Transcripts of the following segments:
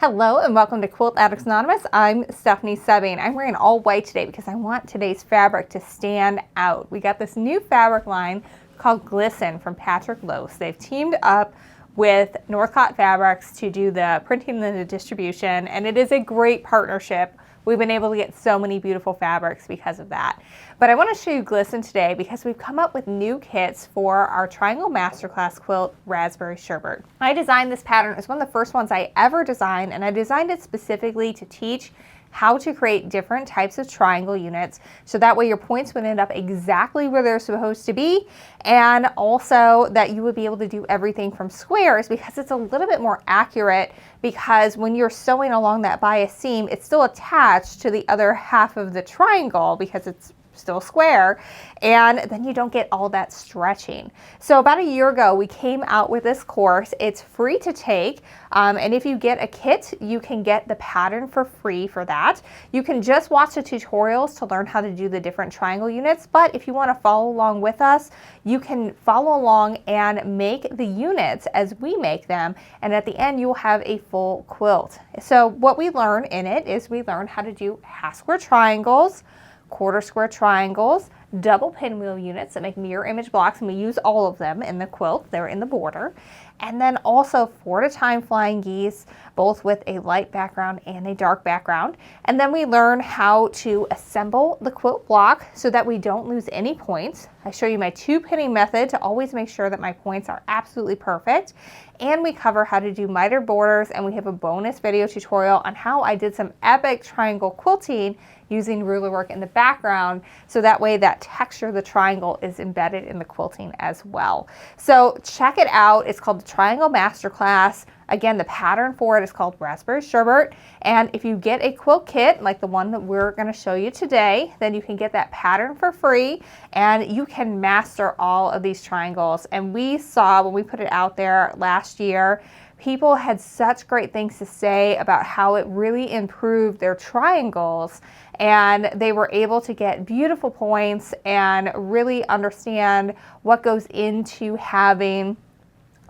Hello and welcome to Quilt Addicts Anonymous. I'm Stephanie Soebbing. I'm wearing all white today because I want today's fabric to stand out. We got this new fabric line called Glisten from Patrick Lose. They've teamed up with Northcott Fabrics to do the printing and the distribution, and it is a great partnership. We've been able to get so many beautiful fabrics because of that. But I want to show you Glisten today because we've come up with new kits for our Triangle Masterclass quilt, Raspberry Sherbet. I designed this pattern. It's one of the first ones I ever designed, and I designed it specifically to teach how to create different types of triangle units so that way your points would end up exactly where they're supposed to be, and also that you would be able to do everything from squares because it's a little bit more accurate, because when you're sewing along that bias seam, it's still attached to the other half of the triangle because it's still square, and then you don't get all that stretching. So about a year ago, we came out with this course. It's free to take, and if you get a kit, you can get the pattern for free for that. You can just watch the tutorials to learn how to do the different triangle units, but if you want to follow along with us, you can follow along and make the units as we make them, and at the end, you'll have a full quilt. So what we learn in it is we learn how to do half square triangles, quarter square triangles, double pinwheel units that make mirror image blocks, and we use all of them in the quilt. They're in the border. And then also 4 at a time flying geese, both with a light background and a dark background. And then we learn how to assemble the quilt block so that we don't lose any points. I show you my 2 pinning method to always make sure that my points are absolutely perfect. And we cover how to do mitered borders, and we have a bonus video tutorial on how I did some epic triangle quilting using rulerwork in the background, so that way that texture of the triangle is embedded in the quilting as well. So check it out. It's called the Triangle Masterclass. Again, the pattern for it is called Raspberry Sherbet. And if you get a quilt kit like the one that we're going to show you today, then you can get that pattern for free and you can master all of these triangles. And we saw when we put it out there last year, people had such great things to say about how it really improved their triangles, and they were able to get beautiful points and really understand what goes into having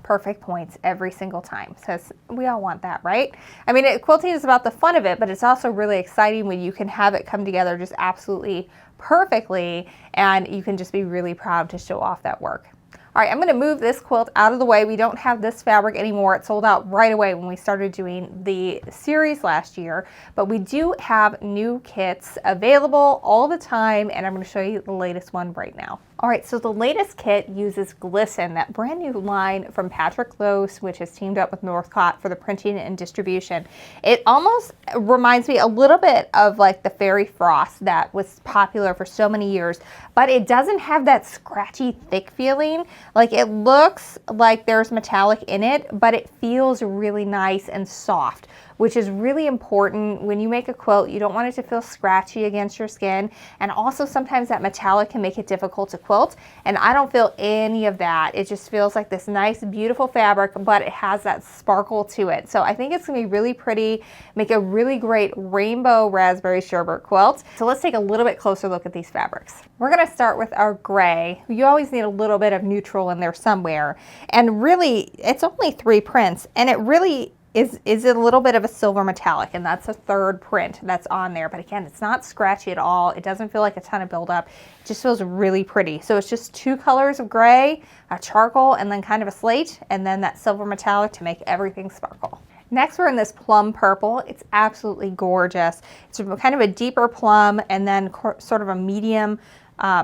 perfect points every single time. So we all want that, right? I mean, quilting is about the fun of it, but it's also really exciting when you can have it come together just absolutely perfectly, and you can just be really proud to show off that work. All right, I'm going to move this quilt out of the way. We don't have this fabric anymore. It sold out right away when we started doing the series last year, but we do have new kits available all the time, and I'm going to show you the latest one right now. All right, so the latest kit uses Glisten, that brand new line from Patrick Lose, which has teamed up with Northcott for the printing and distribution. It almost reminds me a little bit of like the Fairy Frost that was popular for so many years, but it doesn't have that scratchy, thick feeling. Like, it looks like there's metallic in it, but it feels really nice and soft, which is really important when you make a quilt. You don't want it to feel scratchy against your skin, and also sometimes that metallic can make it difficult to quilt, and I don't feel any of that. It just feels like this nice, beautiful fabric, but it has that sparkle to it. So I think it's gonna be really pretty, make a really great rainbow Raspberry Sherbet quilt. So let's take a little bit closer look at these fabrics. We're gonna start with our gray. You always need a little bit of neutral in there somewhere, and really it's only 3 prints, and it really is a little bit of a silver metallic, and that's a 3rd print that's on there. But again, it's not scratchy at all. It doesn't feel like a ton of buildup. It just feels really pretty. So it's just 2 colors of gray, a charcoal, and then kind of a slate, and then that silver metallic to make everything sparkle. Next, we're in this plum purple. It's absolutely gorgeous. It's kind of a deeper plum, and then sort of a medium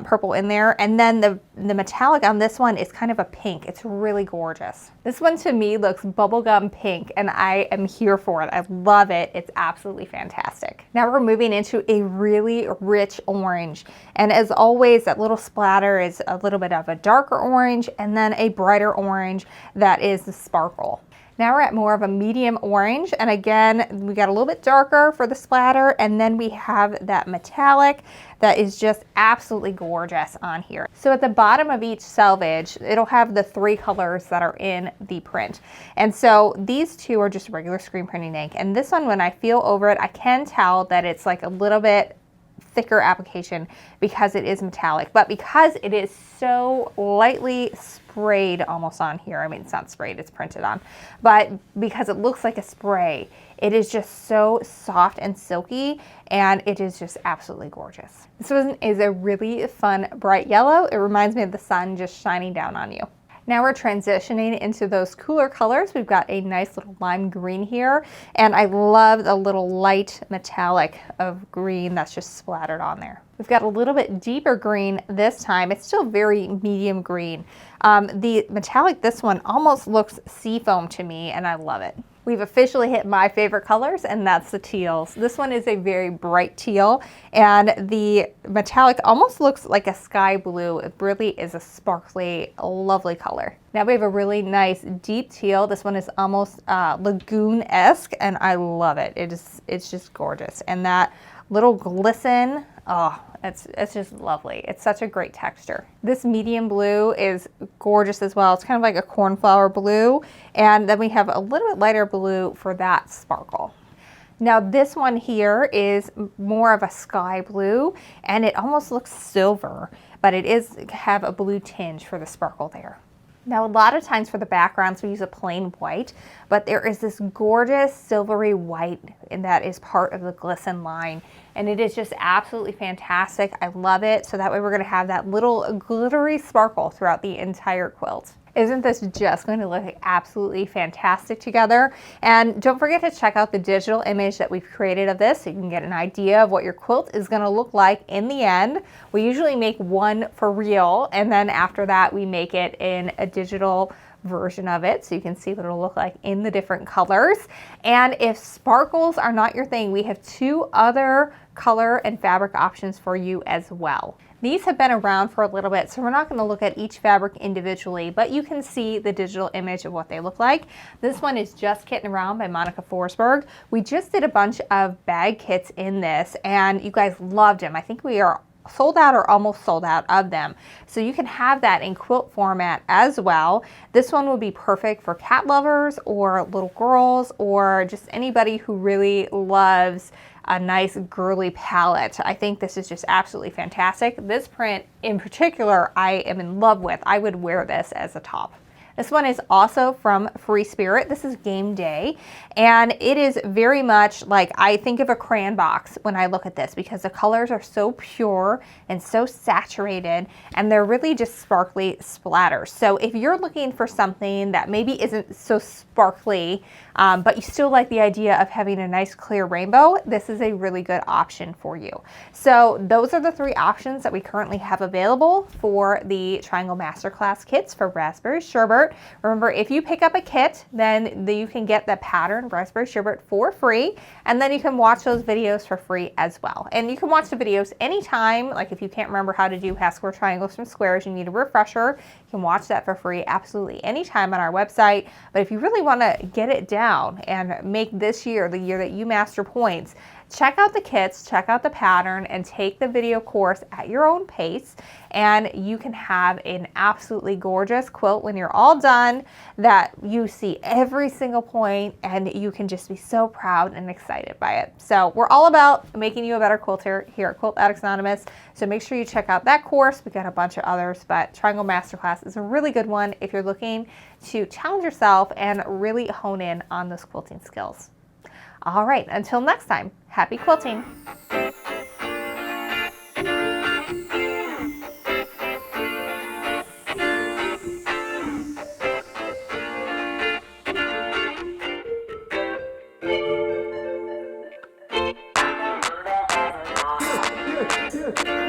purple in there, and then the metallic on this one is kind of a pink. It's really gorgeous. This one to me looks bubblegum pink, and I am here for it. I love it. It's absolutely fantastic. Now we're moving into a really rich orange, and as always, that little splatter is a little bit of a darker orange and then a brighter orange that is the sparkle. Now we're at more of a medium orange, and again, we got a little bit darker for the splatter, and then we have that metallic that is just absolutely gorgeous on here. So at the bottom of each selvage, it'll have the 3 colors that are in the print. And so these 2 are just regular screen printing ink, and this one, when I feel over it, I can tell that it's like a little bit thicker application because it is metallic, but because it is so lightly sprayed almost on here, I mean, it's not sprayed, it's printed on, but because it looks like a spray, it is just so soft and silky, and it is just absolutely gorgeous. This one is a really fun bright yellow. It reminds me of the sun just shining down on you. Now we're transitioning into those cooler colors. We've got a nice little lime green here, and I love the little light metallic of green that's just splattered on there. We've got a little bit deeper green this time. It's still very medium green. The metallic, this one almost looks seafoam to me, and I love it. We've officially hit my favorite colors, and that's the teals. This one is a very bright teal, and the metallic almost looks like a sky blue. It really is a sparkly, lovely color. Now we have a really nice deep teal. This one is almost lagoon-esque, and I love it. It's just gorgeous. And that little glisten, oh, it's just lovely. It's such a great texture. This medium blue is gorgeous as well. It's kind of like a cornflower blue. And then we have a little bit lighter blue for that sparkle. Now this one here is more of a sky blue, and it almost looks silver, but it is have a blue tinge for the sparkle there. Now a lot of times for the backgrounds we use a plain white, but there is this gorgeous silvery white and that is part of the glisten line, and it is just absolutely fantastic. I love it. So that way we're going to have that little glittery sparkle throughout the entire quilt. Isn't this just going to look absolutely fantastic together? And don't forget to check out the digital image that we've created of this so you can get an idea of what your quilt is going to look like in the end. We usually make one for real, and then after that we make it in a digital version of it so you can see what it'll look like in the different colors. And if sparkles are not your thing, we have two other color and fabric options for you as well. These have been around for a little bit, so we're not going to look at each fabric individually, but you can see the digital image of what they look like. This one is Just Kitten Around by Monica Forsberg. We just did a bunch of bag kits in this, and you guys loved them. I think we are sold out or almost sold out of them. So you can have that in quilt format as well. This one would be perfect for cat lovers or little girls or just anybody who really loves a nice girly palette. I think this is just absolutely fantastic. This print in particular, I am in love with. I would wear this as a top. This one is also from Free Spirit. This is Game Day, and it is very much like, I think of a crayon box when I look at this because the colors are so pure and so saturated, and they're really just sparkly splatters. So if you're looking for something that maybe isn't so sparkly, but you still like the idea of having a nice clear rainbow, this is a really good option for you. So those are the three options that we currently have available for the Triangle Masterclass kits for Raspberry Sherbet. Remember, if you pick up a kit, then you can get the pattern Raspberry Sherbet for free, and then you can watch those videos for free as well. And you can watch the videos anytime, like if you can't remember how to do half square triangles from squares, you need a refresher, you can watch that for free absolutely anytime on our website. But if you really want to get it down and make this year the year that you master points, check out the kits, check out the pattern, and take the video course at your own pace, and you can have an absolutely gorgeous quilt when you're all done that you see every single point, and you can just be so proud and excited by it. So we're all about making you a better quilter here at Quilt Addicts Anonymous, so make sure you check out that course. We got a bunch of others, but Triangle Masterclass is a really good one if you're looking to challenge yourself and really hone in on those quilting skills. All right, until next time, happy quilting. Good.